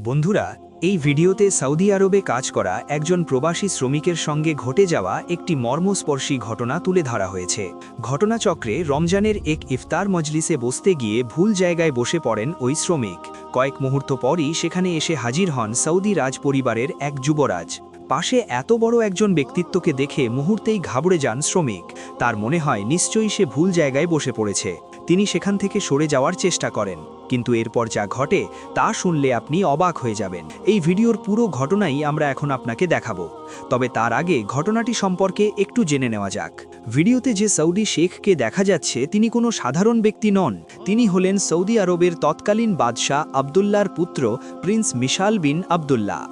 বন্ধুরা, এই ভিডিওতে সৌদি আরবে কাজ করা একজন প্রবাসী শ্রমিকের সঙ্গে ঘটে যাওয়া একটি মর্মস্পর্শী ঘটনা তুলে ধরা হয়েছে। ঘটনাচক্রে রমজানের এক ইফতার মজলিসে বসতে গিয়ে ভুল জায়গায় বসে পড়েন ওই শ্রমিক। কয়েক মুহূর্ত পরই সেখানে এসে হাজির হন সৌদি রাজ পরিবারের এক যুবরাজ। পাশে এত বড় একজন ব্যক্তিত্বকে দেখে মুহূর্তেই ঘাবড়ে যান শ্রমিক। তার মনে হয় নিশ্চয়ই সে ভুল জায়গায় বসে পড়েছে। তিনি সেখান থেকে সরে যাওয়ার চেষ্টা করেন, কিন্তু এরপর যা ঘটে তা শুনলে আপনি অবাক হয়ে যাবেন। এই ভিডিওর পুরো ঘটনাই আমরা এখন আপনাকে দেখাবো। তবে তার আগে ঘটনাটি সম্পর্কে একটু জেনে নেওয়া যাক। ভিডিওতে যে সৌদি শেখকে দেখা যাচ্ছে তিনি কোনো সাধারণ ব্যক্তি নন। তিনি হলেন সৌদি আরবের তৎকালীন বাদশাহ আবদুল্লাহর পুত্র প্রিন্স মিশাল বিন আবদুল্লাহ।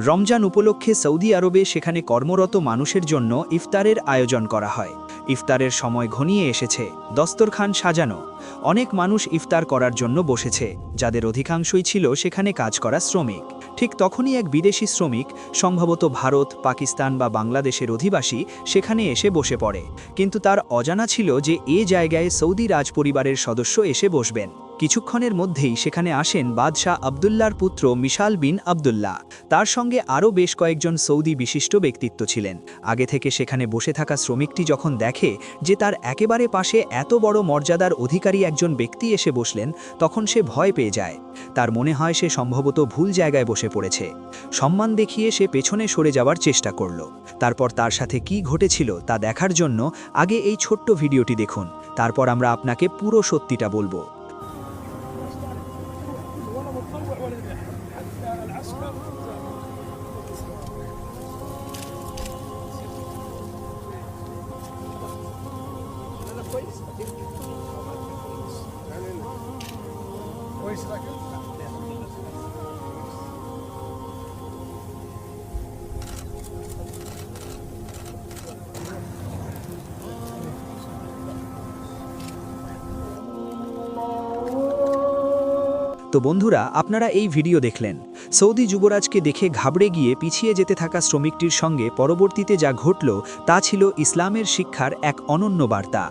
রমজান উপলক্ষে সৌদি আরবে সেখানে কর্মরত মানুষের জন্য ইফতারের আয়োজন করা হয়। ইফতারের সময় ঘনিয়ে এসেছে, দস্তরখান সাজানো। অনেক মানুষ ইফতার করার জন্য বসেছে, যাদের অধিকাংশই ছিল সেখানে কাজ করা শ্রমিক। ঠিক তখনই এক বিদেশি শ্রমিক, সম্ভবত ভারত, পাকিস্তান বা বাংলাদেশের অধিবাসী, সেখানে এসে বসে পড়ে। কিন্তু তার অজানা ছিল যে এ জায়গায় সৌদি রাজপরিবারের সদস্য এসে বসবেন। কিছুক্ষণের মধ্যেই সেখানে আসেন বাদশাহ আবদুল্লাহর পুত্র মিশাল বিন আবদুল্লাহ। তার সঙ্গে আরও বেশ কয়েকজন সৌদি বিশিষ্ট ব্যক্তিত্ব ছিলেন। আগে থেকে সেখানে বসে থাকা শ্রমিকটি যখন দেখে যে তার একেবারে পাশে এত বড় মর্যাদার অধিকারী একজন ব্যক্তি এসে বসলেন, তখন সে ভয় পেয়ে যায়। তার মনে হয় সে সম্ভবত ভুল জায়গায় বসে পড়েছে। সম্মান দেখিয়ে সে পেছনে সরে যাওয়ার চেষ্টা করল। তারপর তার সাথে কি ঘটেছিল তা দেখার জন্য আগে এই ছোট্ট ভিডিওটি দেখুন। তারপর আমরা আপনাকে পুরো সত্যিটা বলবো। كويس لكن তো বন্ধুরা, আপনারা এই ভিডিও দেখলেন। সৌদি যুবরাজকে দেখে ঘাবড়ে গিয়ে পিছিয়ে যেতে থাকা শ্রমিকটির সঙ্গে পরবর্তীতে যা ঘটল তা ছিল ইসলামের শিক্ষার এক অনন্য বার্তা।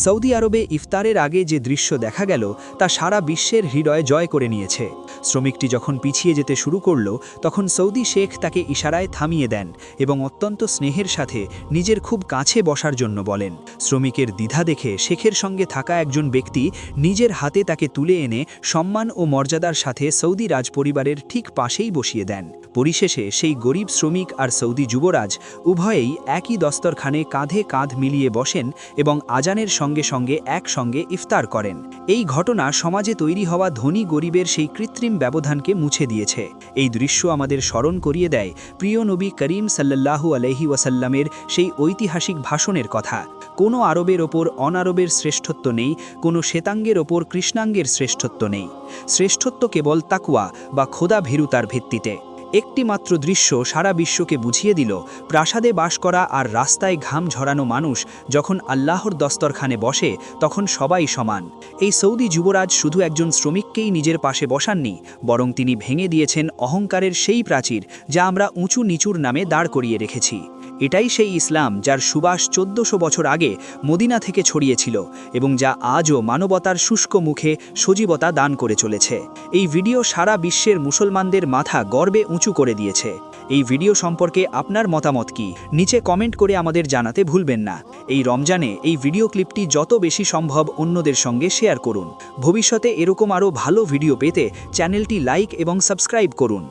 সৌদি আরবে ইফতারের আগে যে দৃশ্য দেখা গেল তা সারা বিশ্বের হৃদয় জয় করে নিয়েছে। শ্রমিকটি যখন পিছিয়ে যেতে শুরু করল, তখন সৌদি শেখ তাকে ইশারায় থামিয়ে দেন এবং অত্যন্ত স্নেহের সাথে নিজের খুব কাছে বসার জন্য বলেন। শ্রমিকের দ্বিধা দেখে শেখের সঙ্গে থাকা একজন ব্যক্তি নিজের হাতে তাকে তুলে এনে সম্মান ও মর্যাদার সাথে সৌদি রাজপরিবারের ঠিক পাশেই বসিয়ে দেন। পরিশেষে সেই গরিব শ্রমিক আর সৌদি যুবরাজ উভয়েই একই দস্তরখানে কাঁধে কাঁধ মিলিয়ে বসেন এবং আজানের সঙ্গে সঙ্গে একসঙ্গে ইফতার করেন। এই ঘটনা সমাজে তৈরি হওয়া ধনী গরিবের সেই কৃত্রিম ব্যবধানকে মুছে দিয়েছে। এই দৃশ্য আমাদের স্মরণ করিয়ে দেয় প্রিয় নবী করিম সাল্লাল্লাহু আলাইহি ওয়াসাল্লামের সেই ঐতিহাসিক ভাষণের কথা। কোনো আরবের ওপর অনারবের শ্রেষ্ঠত্ব নেই, কোনো শ্বেতাঙ্গের ওপর কৃষ্ণাঙ্গের শ্রেষ্ঠত্ব নেই। শ্রেষ্ঠত্ব কেবল তাকওয়া বা খোদা ভীরুতার ভিত্তিতে। একটি মাত্র দৃশ্য সারা বিশ্বকে বুঝিয়ে দিল, প্রাসাদে বাস করা আর রাস্তায় ঘাম ঝরানো মানুষ যখন আল্লাহর দস্তরখানে বসে তখন সবাই সমান। এই সৌদি যুবরাজ শুধু একজন শ্রমিককেই নিজের পাশে বসাননি, বরং তিনি ভেঙে দিয়েছেন অহংকারের সেই প্রাচীর যা আমরা উঁচু নিচুর নামে দাঁড় করিয়ে রেখেছি। এটাই সেই ইসলাম যার সুবাস 1400 বছর আগে মদিনা থেকে ছড়িয়েছিল এবং যা আজও মানবতার শুষ্ক মুখে সজীবতা দান করে চলেছে। এই ভিডিও সারা বিশ্বের মুসলমানদের মাথা গর্বে উঁচু করে দিয়েছে। এই ভিডিও সম্পর্কে আপনার মতামত কি, নিচে কমেন্ট করে আমাদের জানাতে ভুলবেন না। এই রমজানে এই ভিডিও ক্লিপটি যত বেশি সম্ভব অন্যদের সঙ্গে শেয়ার করুন। ভবিষ্যতে এরকম আরও ভালো ভিডিও পেতে চ্যানেলটি লাইক এবং সাবস্ক্রাইব করুন।